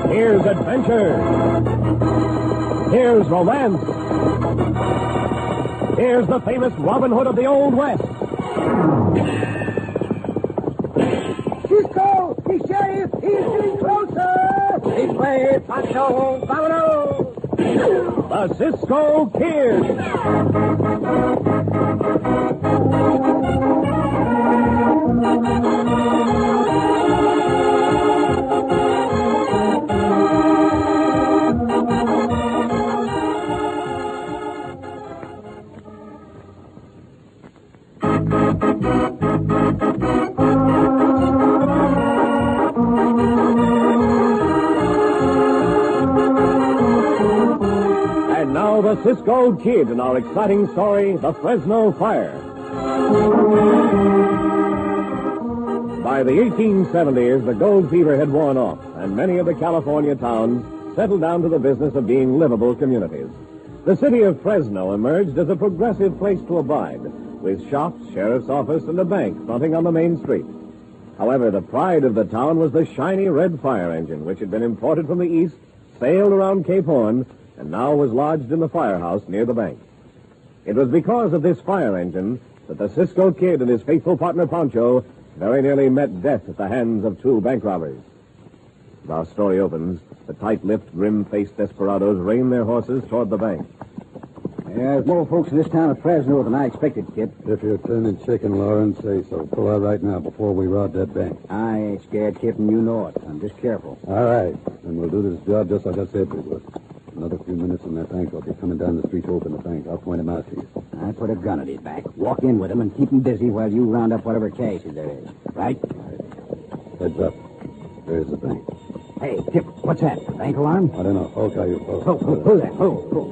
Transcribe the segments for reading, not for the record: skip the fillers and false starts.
Here's adventure. Here's romance. Here's the famous Robin Hood of the Old West. Cisco, the sheriff, he's getting closer. This way, Pancho, vámonos. The Cisco Kid. The Cisco Kid in our exciting story, The Fresno Fire. By the 1870s, the gold fever had worn off, and many of the California towns settled down to the business of being livable communities. The city of Fresno emerged as a progressive place to abide, with shops, sheriff's office, and a bank fronting on the main street. However, the pride of the town was the shiny red fire engine, which had been imported from the east, sailed around Cape Horn, and now was lodged in the firehouse near the bank. It was because of this fire engine that the Cisco Kid and his faithful partner Pancho very nearly met death at the hands of two bank robbers. As our story opens, the tight-lipped, grim-faced desperados rein their horses toward the bank. There's more folks in this town of Fresno than I expected, Kid. If you're turning chicken, Lauren, say so. Pull out right now before we rob that bank. I ain't scared, Kid, and you know it. I'm just careful. All right. Then we'll do this job just like I said we would. Another few minutes and that bank will be coming down the street to open the bank. I'll point him out to you. I put a gun at his back. Walk in with him and keep him busy while you round up whatever cash there is. Right? Heads up. There's the bank. Hey, Tip, what's that? Bank alarm? I don't know. Okay, you folks. Pull that. Pull.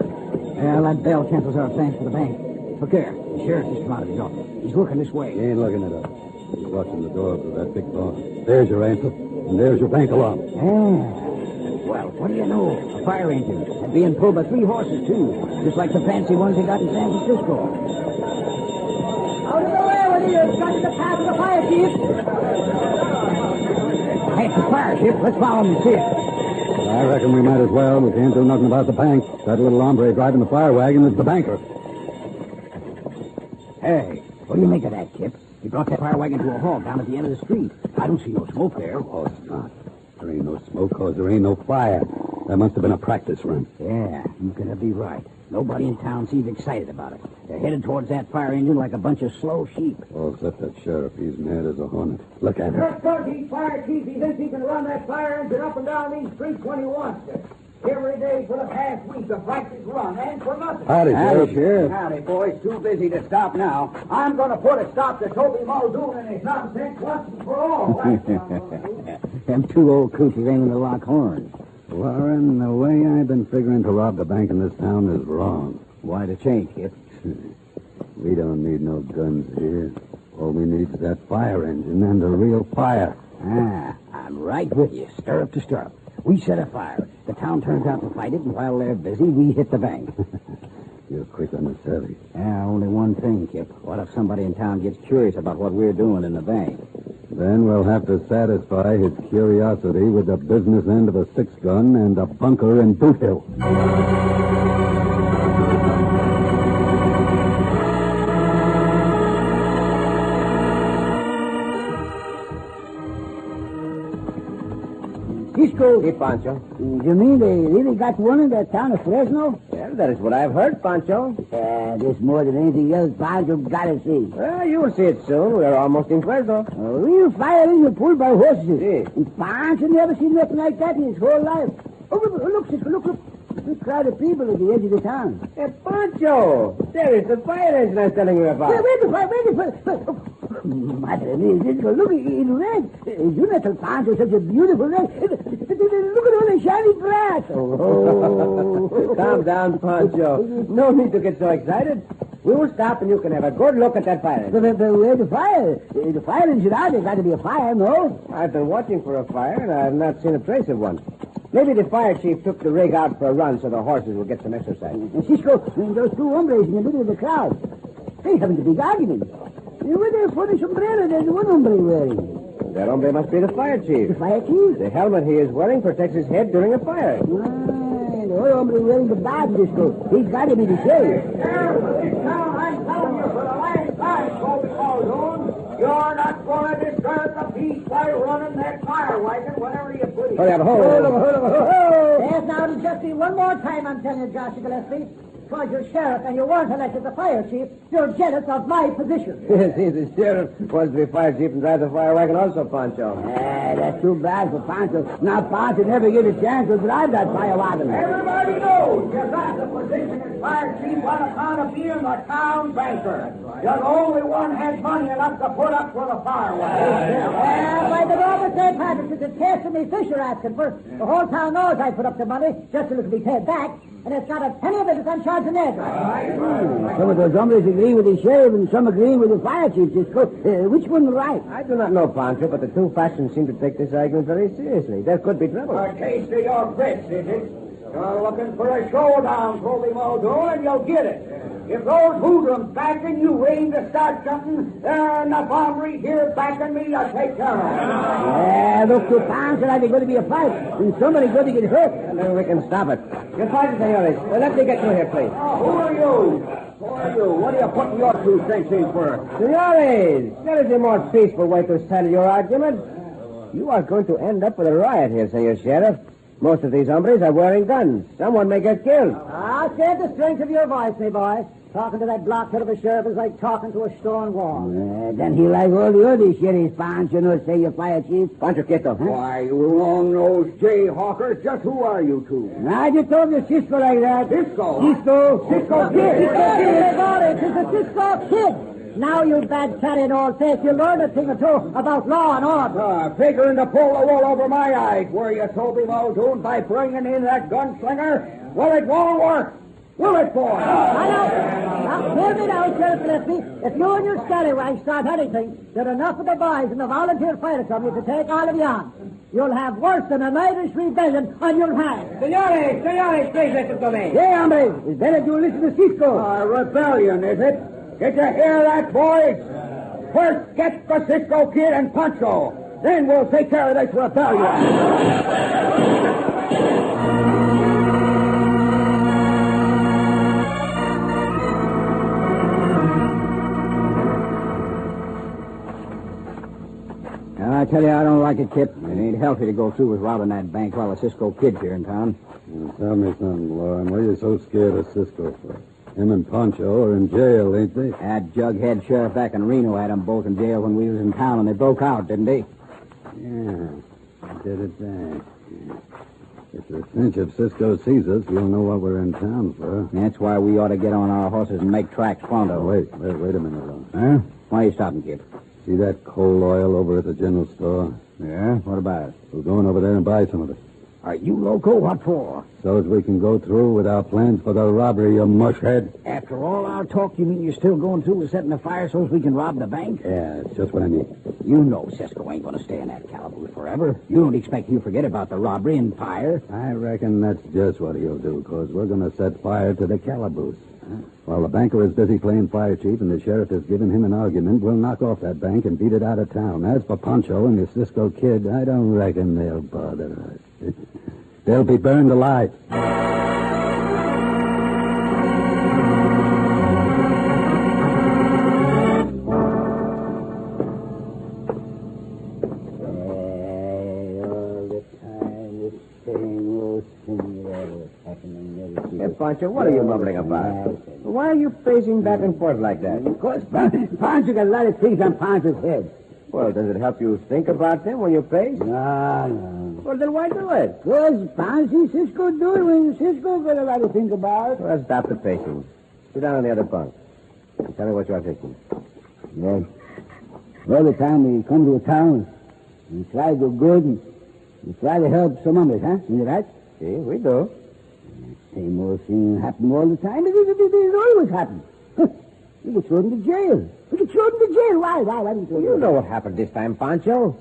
Well, that bell cancels our thanks for the bank. Look there. The sheriff just come out of his office. He's looking this way. He ain't looking at us. He's watching the doors of that big barn. There's your answer. And there's your bank alarm. Yeah. Well, what do you know? A fire engine. And being pulled by 3 horses, too. Just like the fancy ones they got in San Francisco. Out of the way with you. Got to the path of the fire, Chief. Hey, it's a fire ship. Let's follow him and see it. I reckon we might as well. We can't do nothing about the bank. That little hombre driving the fire wagon is the banker. Hey, what do you make of that, Kip? He brought that fire wagon to a halt down at the end of the street. I don't see no smoke there. Oh, it's not. There ain't no smoke because there ain't no fire. That must have been a practice run. Yeah, you're going to be right. Nobody in town seems excited about it. They're headed towards that fire engine like a bunch of slow sheep. Oh, except that sheriff. He's mad as a hornet. Look at him. Just because he's fire chief, he thinks he can run that fire engine up and down these streets when he wants to. Every day for the past week, the practice run, and for nothing. Howdy, Sheriff. Howdy, boys. Too busy to stop now. I'm going to put a stop to Toby Muldoon and his nonsense once and for all. Them 2 old cooties aiming to lock horns. Lauren, the way I've been figuring to rob the bank in this town is wrong. Why the change, Kip? We don't need no guns here. All we need is that fire engine and a real fire. I'm right with you, stirrup to stirrup. We set a fire. The town turns out to fight it, and while they're busy, we hit the bank. You're quick on the savvy. Yeah, only one thing, Kip. What if somebody in town gets curious about what we're doing in the bank? Then we'll have to satisfy his curiosity with the business end of a 6-gun and a bunker in Boot Hill. Cisco. Hey, Pancho. You mean they really got one in that town of Fresno? Well, that is what I've heard, Pancho. This more than anything else, Pancho gotta see. Well, you'll see it soon. We're almost in Fresno. A real fire engine pulled by horses. Yeah. And Pancho never seen nothing like that in his whole life. Oh, look, Cisco, look. A big crowd of people at the edge of the town. Hey, Pancho! There is the fire engine I was telling you about. Wait the fire. Madre mia, Cisco, look, in red. You not tell Pancho such a beautiful red. Look at all the shiny brass. Oh. Calm down, Pancho. No need to get so excited. We will stop and you can have a good look at that fire engine. But where's the fire? The fire engine out. There's got to be a fire, no? I've been watching for a fire and I have not seen a trace of one. Maybe the fire chief took the rig out for a run so the horses will get some exercise. Cisco, those 2 hombres in the middle of the crowd, they having a big argument. With their funny sombrero, there's one hombre wearing. That hombre must be the fire chief. The fire chief? The helmet he is wearing protects his head during a fire. The old hombre wearing the badge, Cisco. He's got to be the sheriff. I'm telling you for the last time, Colby Muldoon, you're not going to disturb the peace by running that fire wagon whenever you please. Hurry up, hold on. Yes, now it'll just be one more time, I'm telling you, Joshua Gillespie. Because you're sheriff and you weren't elected the fire chief, you're jealous of my position. See, the sheriff wants to be fire chief and drive the fire wagon also, Pancho. That's too bad for Pancho. Now Pancho never get a chance to drive that fire wagon. Everybody knows you got the position as fire chief on account of being the town banker. You're the only one has money enough to put up for the fire wagon. By the Robert St. Patrick, it's a test of me fish you're asking for. The whole town knows I put up the money just so it can be paid back. And it's not a penny of it that's on charge of that. Some of those hombres agree with the sheriff and some agree with the fire chief, Cisco. Which one's right? I do not know, Pancho, but the two factions seem to take this argument very seriously. There could be trouble. A taste of your grits, is it? You're looking for a showdown, Colby Muldoon, and you'll get it. If those hoodlums backing you aim to start something, there are enough armories here backing me to take care of it. Look to Pancho like there's going to be a fight, and somebody's going to get hurt. And then we can stop it. Good pardon, senores. Let me get through here, please. Who are you? Who are you? What are you putting your 2 cents in for? Senores, there is a more peaceful way to settle your argument. You are going to end up with a riot here, Senor Sheriff. Most of these hombres are wearing guns. Someone may get killed. Save the strength of your voice, me boy. Talking to that blockhead of a sheriff is like talking to a stone wall. Then he like all the other sheriffs, Pancho, no say you fire chief. Pancho, quieto. Why, you long-nosed jayhawkers, just who are you two? I just told you Cisco like that. Cisco? Cisco Kid. It's the Cisco Kid. Now, you bad carrying old face, you learn a thing or two about law and order. Figuring to pull the wool over my eyes, were you, Toby Muldoon, by bringing in that gunslinger? Well, it won't work. Will it, boy? Now, hear me now, Sheriff Gillespie. If you and your scallywags start anything, there are enough of the boys in the volunteer fire company to take all of you on. You'll have worse than an Irish rebellion on your hands. Senores, please listen to me. Hey, hombre, it's better you listen to Cisco. Rebellion, is it? Did you hear that, boys? First, get the Cisco Kid and Pancho. Then we'll take care of this rebellion. I tell you, I don't like it, Kip. It ain't healthy to go through with robbing that bank while the Cisco Kid's here in town. Tell me something, Lauren. What are you so scared of Cisco for? Him and Pancho are in jail, ain't they? That jughead sheriff back in Reno had them both in jail when we was in town, and they broke out, didn't they? Yeah, did it that. It's a cinch if Cisco sees us, we'll know what we're in town for. That's why we ought to get on our horses and make tracks pronto. Wait a minute, Lauren. Huh? Why are you stopping, Kip? See that coal oil over at the general store? Yeah? What about it? We're going over there and buy some of it. Are you loco? What for? So as we can go through with our plans for the robbery, you mushhead. After all our talk, you mean you're still going through with setting the fire so as we can rob the bank? Yeah, it's just what I need. You know Cisco ain't going to stay in that calaboose forever. You don't expect he'll forget about the robbery and fire. I reckon that's just what he'll do, because we're going to set fire to the calaboose. While the banker is busy playing fire chief and the sheriff is giving him an argument, we'll knock off that bank and beat it out of town. As for Pancho and the Cisco Kid, I don't reckon they'll bother us. They'll be burned alive. Hey, Pancho, what are you mumbling about? Why are you pacing back and forth like that? Because Pancho got a lot of things on Pancho's head. Well, does it help you think about them when you pace? No. Well, then why do it? Because Pancho Cisco do it when Cisco got a lot to think about. Well, stop the pacing. Sit down on the other bunk. And tell me what you are thinking. Yeah. All the time we come to a town, we try to do good and we try to help some others, huh? Isn't that right? See, we do. Same old thing happen all the time. It always happens. We get thrown into jail. Why? Why do you throw You know what happened this time, Pancho.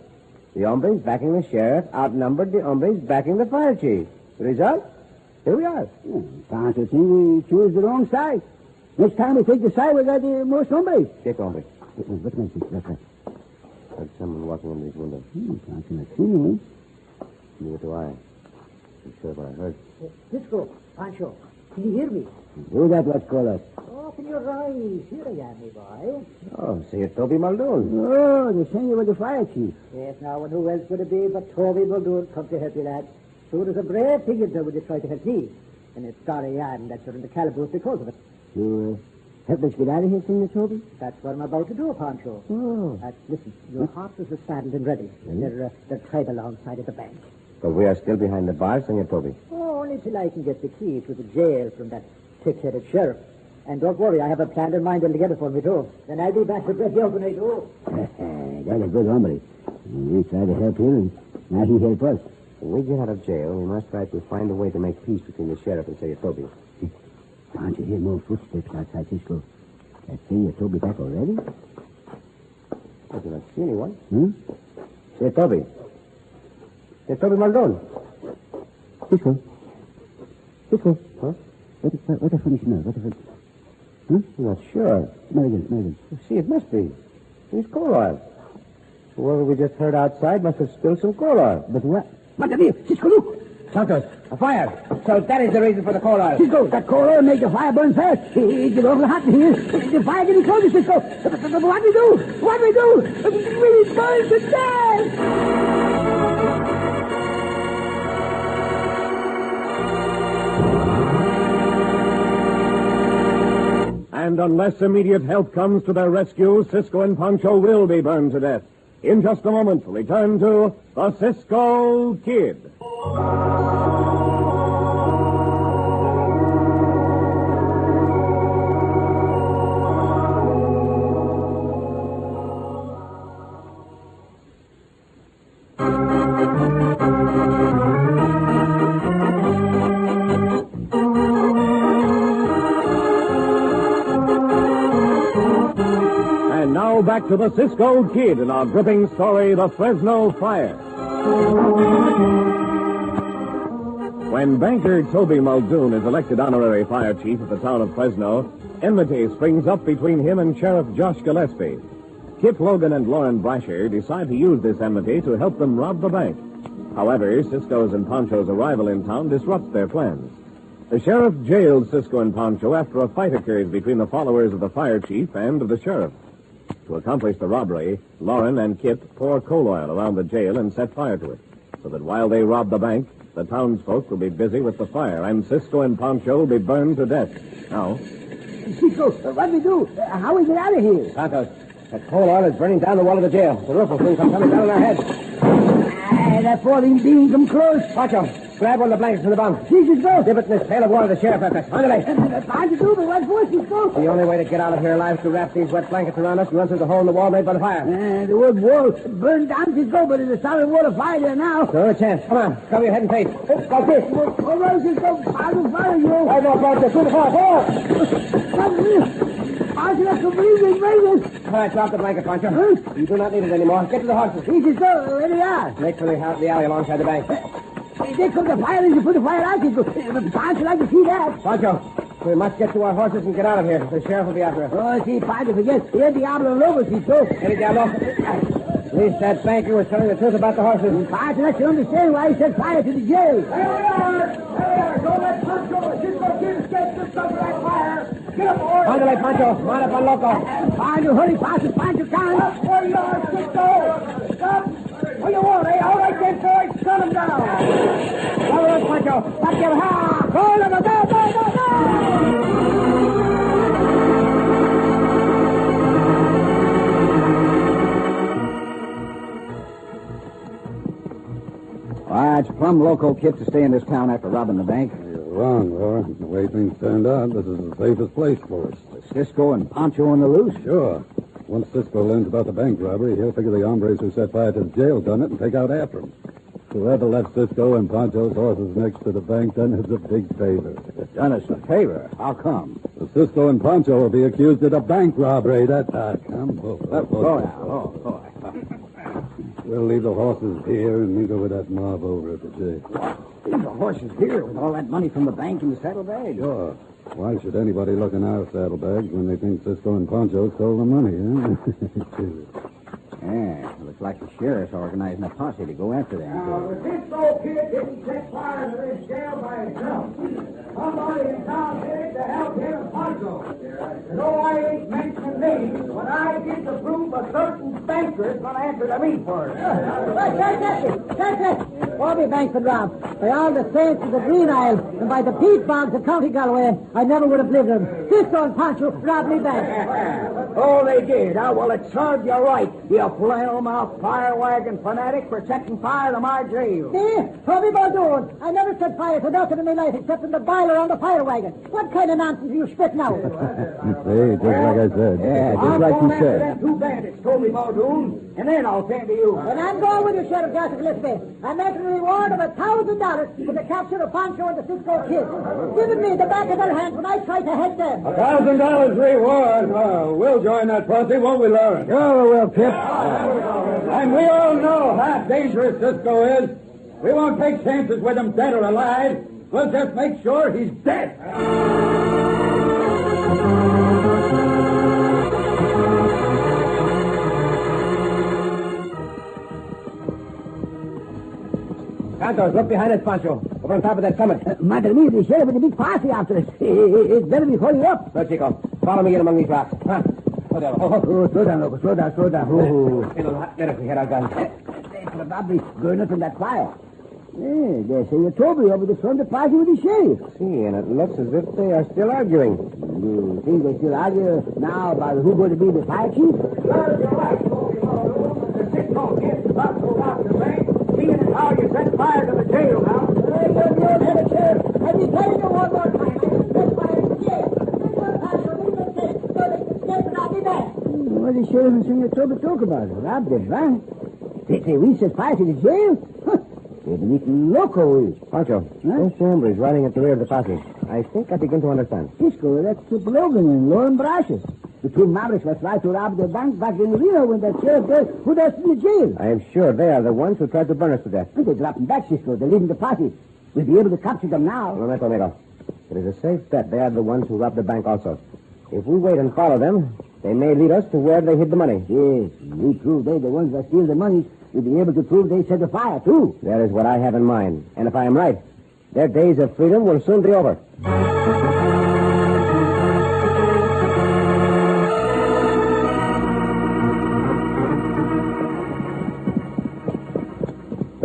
The hombres backing the sheriff outnumbered the hombres backing the fire chief. The result? Here we are. Yeah, Pancho think we choose the wrong side. Next time we take the side we got the most hombres. Take hombres. What's my thing? Heard someone walking in these windows. Can't see me. Neither do I. I'm sure what I heard. Cisco, Pancho, can you hear me? Who that, let's call us? Open your eyes. Here I am, me boy. Oh, see it, Toby Muldoon. Oh, they send you with the fire chief. Yes, now, and who else would it be but Toby Muldoon come to help you, lad? So there's a brave thing you do when you try to help me. And it's sorry I am that you're in the calaboose because of it. You, help us get out of here, Senor Toby? That's what I'm about to do, Pancho. Oh. Listen, your horses are saddled and ready. They're tied alongside of the bank. But we are still behind the bar, Senor Toby. Oh, only till I can get the key to the jail from that thick-headed sheriff. And don't worry, I have a plan in mind to get it for me, too. Then I'll be back to break you open, I do. That's a good hombre. We tried to help him, and now he helped us. When we get out of jail, we must try to find a way to make peace between the sheriff and Senor Toby. Can't you hear more footsteps outside Cisco? That Senor Toby back already? I do not see anyone. Senor Toby. Senor Toby Muldoon. Cisco. Huh? What the funny smell? What the funny... I'm not sure. Smell again. See, it must be. It's coal oil. Whoever we just heard outside must have spilled some coal oil. But what? What the deal? Cisco, look! Santos, a fire. So that is the reason for the coal oil. Cisco, that coal oil makes the fire burn fast. It's awful hot in here. The fire getting closer, Cisco. What do we do? We burn to death! And unless immediate help comes to their rescue, Cisco and Pancho will be burned to death. In just a moment, we'll return to the Cisco Kid. Now back to the Cisco Kid in our gripping story, The Fresno Fire. When banker Toby Muldoon is elected honorary fire chief of the town of Fresno, enmity springs up between him and Sheriff Josh Gillespie. Kip Logan and Lauren Brasher decide to use this enmity to help them rob the bank. However, Cisco's and Pancho's arrival in town disrupts their plans. The sheriff jails Cisco and Pancho after a fight occurs between the followers of the fire chief and of the sheriff. To accomplish the robbery, Lauren and Kip pour coal oil around the jail and set fire to it, so that while they rob the bank, the townsfolk will be busy with the fire, and Cisco and Pancho will be burned to death. Now... Cisco, what do we do? How do we get out of here? Santos, that coal oil is burning down the wall of the jail. The roof will soon come coming down on our heads. That falling beam come close. Pancho, grab one of the blankets from the bunk. Jesus, go. Dip it in this pail of water the sheriff left us. On the leg. Hard to do, but what for, Cisco? The only way to get out of here alive is to wrap these wet blankets around us and run through the hole in the wall made by the fire. The wood wall burned down, Cisco, but there's a solid wall of fire there now. No chance. Come on, cover your head and face. Like this. All right, Cisco. I will fire you. I know, Pancho. Through the fire. That's so breathing. All right, drop the blanket, Pancho. You do not need it anymore. Get to the horses. Cisco, where they are? Make for the alley alongside the bank. They cook the fire and you put the fire out, Cisco. Pancho like to see that. Pancho, we must get to our horses and get out of here. The sheriff will be after us. Oh, see, Pancho, forget. El Diablo Lobo, Cisco. El Diablo. At least that banker was telling the truth about the horses. Pancho, let's understand why he set fire to the jail. There we are. Don't let Pancho. Cisco Kid escape just under that fire. Get up, boys. Ándale, Pancho. Mount up on loco. Pancho, hurry, Pancho, come. Up where you are, Cisco. Stop. What do you want, eh? All right, then, boys. Cut him down. Cover us, Pancho. Back your ha. Call him. Go. It's plumb loco, Kip, to stay in this town after robbing the bank. You're wrong, Laura. The way things turned out, this is the safest place for us. With Cisco and Pancho on the loose? Sure. Once Cisco learns about the bank robbery, he'll figure the hombres who set fire to the jail done it and take out after him. Whoever left Cisco and Pancho's horses next to the bank done us a big favor. Done us a favor? How come? Well, Cisco and Pancho will be accused of the bank robbery. That's how come. Boy. We'll leave the horses here and meet over that mob over at the jail. Leave the horses here with all that money from the bank in the saddlebag? Sure. Why should anybody look in our saddlebags when they think Cisco and Pancho stole the money, huh? Yeah, looks like the sheriff's organizing a posse to go after them. Now, the Cisco Kid didn't set fire to this jail by himself. Somebody in town did it to help him and Pancho. No, I ain't mentioning names, but I get to prove a certain banker is going to answer to me for it. That's all the banks had robbed. By all the saints of the Green Isle and by the peat bogs of County Galway, I never would have lived them. Cisco and Pancho robbed me bank. Oh, they did. Well, it served you right, you flannel-mouthed fire wagon fanatic for setting fire to my jail. See? Toby Muldoon, I never set fire to nothing in my life except in the boiler on the fire wagon. What kind of nonsense are you spitting out? Hey, just like I said. Yeah, just I'm like you going after said. them two bandits, Toby Muldoon, and then I'll tend to you. And I'm going with you, Sheriff Jackson Beck. I'm making a reward of $1,000 for the capture of Pancho and the Cisco Kid. Giving me the back of their hands when I try to head them. $1,000 reward. We'll join that posse, won't we, Lauren? Sure we will, Kip. And we all know how dangerous Cisco is. We won't take chances with him dead or alive. We'll just make sure he's dead. Santos, look behind us, Pancho. Over on top of that summit. Madre mia, the sheriff with a big posse after us. It's better we hurry up. No, Chico. Follow me in among these rocks. Huh? Oh, there. Oh, slow down, loco. Slow down. Oh. It'll let us hit our guns. They're probably burning from that fire. Yeah, they say you told me over the front of the party with the sheriff. See, and it looks as if they are still arguing. You think they still argue now about who's going to be the fire chief? Well, you're right, Toby Muldoon. The Cisco Kid's about to rob the bank. Seeing as how you set fire to the jail now. Hey, you're the old head of sheriff. I'll be telling you one more time. I set fire to the jail. This one time for me to say, so they can escape and I'll be back. What the sheriff and Senor Toby talk about? Rob them, right? They say we set fire to the jail? Huh. They're beneath loco. Pancho, those hombres riding at the rear of the posse. I think I begin to understand. Cisco, that's Chip Logan and Lauren Brashes. The two Mavericks were trying to rob the bank back in Reno when that sheriff there put us in the jail. I am sure they are the ones who tried to burn us to death. They're dropping back, Cisco. They're leaving the party. We'll be able to capture them now. No, amigo. It is a safe bet they are the ones who robbed the bank also. If we wait and follow them, they may lead us to where they hid the money. Yes, we prove they're the ones that steal the money. We'll be able to prove they set the fire, too. That is what I have in mind. And if I am right, their days of freedom will soon be over.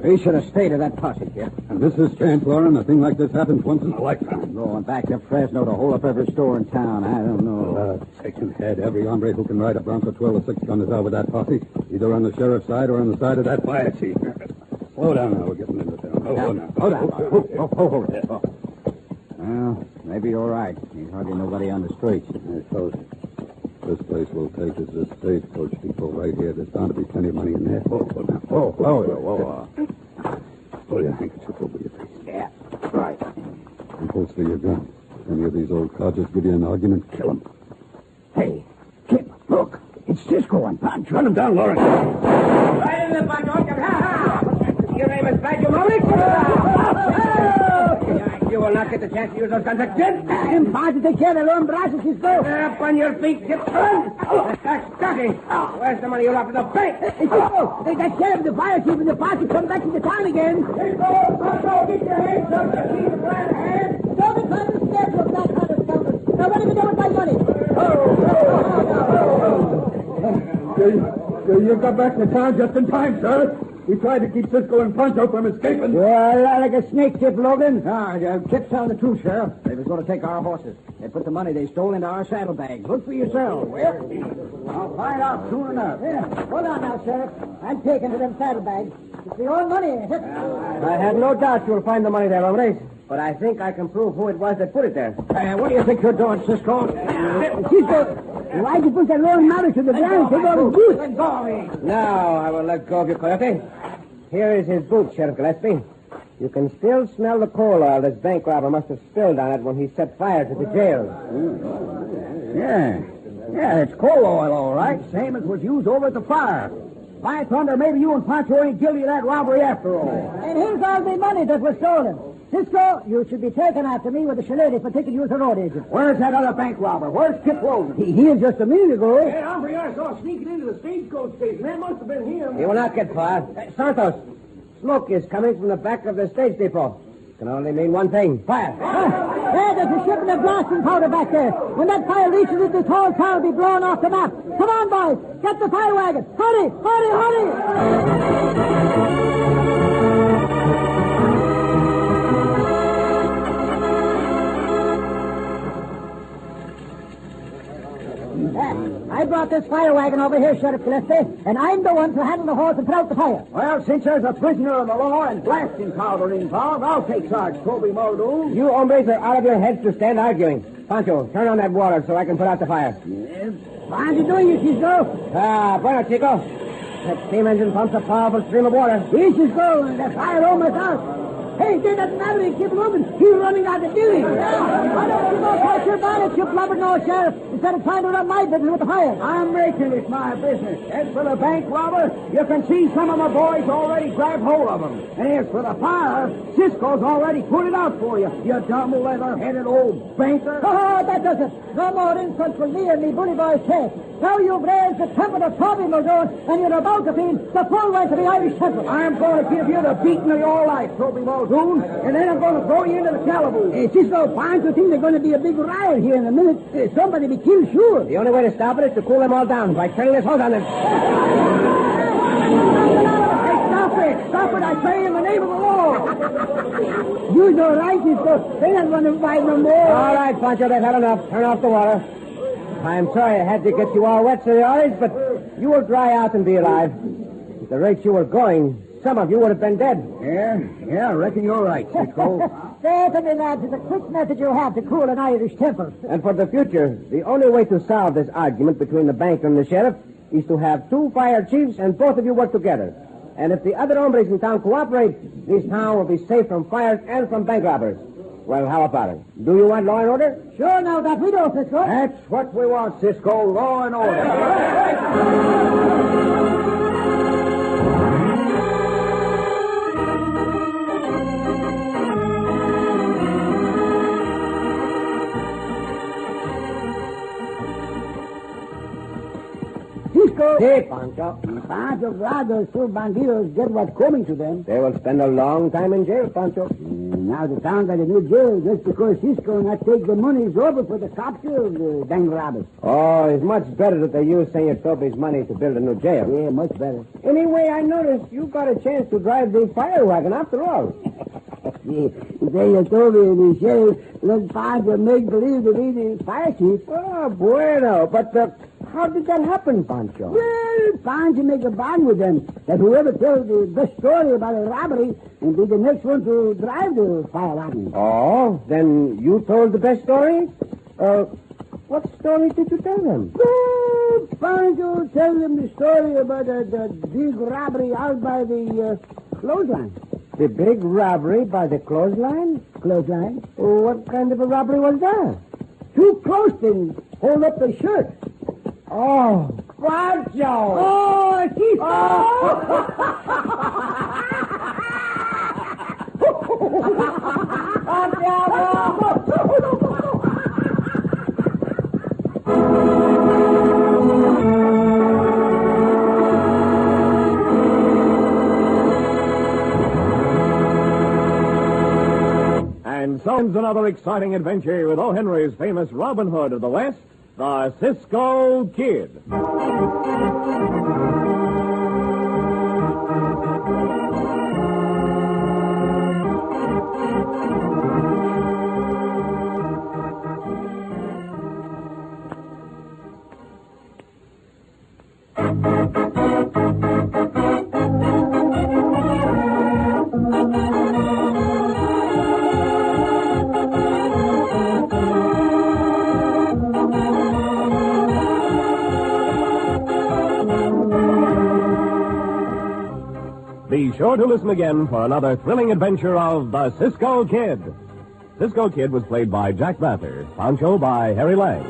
We should have stayed at that posse, Kip. And this is chance, Lauren. A thing like this happens once in a lifetime. Going back to Fresno to hold up every store in town. I don't know. Taking head. Every hombre who can ride a Bronco 12 or 6 gun is out with that posse, either on the sheriff's side or on the side of that fire chief. Slow down now. We're getting into town. Hold on. Hold it. Well, maybe you're right. Ain't hardly nobody on the streets. I told you. This place will take us to stagecoach depot right here. There's bound to be plenty of money in there. Whoa. Pull your handkerchief over your face. Yeah, right. And holster your gun. If any of these old codgers give you an argument, kill them. Hey, Kip, look. It's Cisco and Pancho. Run them down, Lauren. Right in the Pancho. Your name is Pancho Malik? You will not get the chance to use those guns again. Pancho, take care of Lauren Brashes, Cisco. Up on your feet, Kip. That's stocking. Where's the money you lost at the bank? Hey, Cisco, that sheriff, the fire chief, and the posse come back to the town again. Pancho, get your hands up. You see the plan ahead? Don't be trying to scare you of that kind of stuff. Now, what are we doing with my money? You got back to town just in time, sir. We tried to keep Cisco and Pancho from escaping. Well, like a snake, Kip Logan. Kip's telling the truth, Sheriff. They was going to take our horses. They put the money they stole into our saddlebags. Look for yourself. I'll find out soon enough. Yeah. Hold on now, Sheriff. I'm taking to them saddlebags. It's the old money, ain't it? I have no doubt you'll find the money there, hombres. But I think I can prove who it was that put it there. What do you think you're doing, Cisco? Cisco, why'd you put that Lauren Malik to the ground? Take all his boots. Now I will let go of your coyote. Here is his boot, Sheriff Gillespie. You can still smell the coal oil this bank robber must have spilled on it when he set fire to the jail. Yeah, it's coal oil, all right. Same as was used over at the fire. By thunder, maybe you and Pancho ain't guilty of that robbery after all. And here's all the money that was stolen. Cisco, you should be taken after me with the shillelagh for taking you as a road agent. Where's that other bank robber? Where's Kip Logan? He here just a minute ago. Hey, hombre, I saw sneaking into the stagecoach station. That must have been him. He will not get far. Santos, smoke is coming from the back of the stage depot. It can only mean one thing. Fire. There, there's a shipment of blasting powder back there. When that fire reaches it, this whole town will be blown off the map. Come on, boys. Get the fire wagon. Hurry, hurry, hurry. I brought this fire wagon over here, Sheriff Gillespie, and I'm the one to handle the horse and put out the fire. Well, since there's a prisoner of the law and blasting powder involved, I'll take charge, Toby Muldoon. You hombres are out of your heads to stand arguing. Pancho, turn on that water so I can put out the fire. How's he doing, Cisco? Bueno, chico. That steam engine pumps a powerful stream of water. Here, Cisco, and the fire almost out. Hey, there doesn't matter. Keep moving. He's running out of the building. Why don't you go catch your bonnet, you blubber-nosed sheriff, instead of trying to run my business with the fire? I'm making it my business. As for the bank robber, you can see some of my boys already grabbed hold of him. And as for the fire, Cisco's already put it out for you, you dumb leather-headed old banker. Oh, that does it. No more insults for me and me bully boy's chest. Now you've raised the temper of Toby Muldoon, and you're about to feel the full weight of the Irish temper. I'm going to give you the beating of your life, Toby Muldoon, and then I'm going to throw you into the calaboose. Cisco, Pancho think there's going to be a big riot here in a minute. Somebody be killed, sure. The only way to stop it is to cool them all down by turning this hose on them. Hey, stop it! Stop it, I say, in the name of the law! You're all right, Cisco. They're not going to fight no more. All right, Pancho, they've had enough. Turn off the water. I'm sorry I had to get you all wet, senores, but you will dry out and be alive. At the rate you were going, some of you would have been dead. Yeah, I reckon you're right, Cisco. Certainly, lads, it's a quick method you have to cool an Irish temper. And for the future, the only way to solve this argument between the banker and the sheriff is to have two fire chiefs and both of you work together. And if the other hombres in town cooperate, this town will be safe from fires and from bank robbers. Well, how about it? Do you want law and order? Sure, now that we do, Cisco. That's what we want, Cisco, law and order. Cisco. Sí, Pancho. Pancho, glad those two bandidos get what's coming to them. They will spend a long time in jail, Pancho. Now the town got a new jail just because Cisco not take the monies over for the capture of the bank robbers. Oh, it's much better that they use Senor Toby's money to build a new jail. Yeah, much better. Anyway, I noticed you got a chance to drive the fire wagon after all. Senor Toby and the sheriff let Pancho make believe to be the fire chief. Oh, bueno. But how did that happen, Pancho? Well, Pancho make a bond with them that whoever tells the best story about a robbery will be the next one to drive the fire wagon. Oh, then you told the best story? What story did you tell them? Well, Pancho tell them the story about the big robbery out by the clothesline. The big robbery by the clothesline? Clothesline? What kind of a robbery was that? Two clothespins hold up the shirt. Oh, Pancho! Oh, Cisco! And so ends another exciting adventure with O. Henry's famous Robin Hood of the West, the Cisco Kid. Be sure to listen again for another thrilling adventure of the Cisco Kid. Cisco Kid was played by Jack Mather, Pancho by Harry Lang.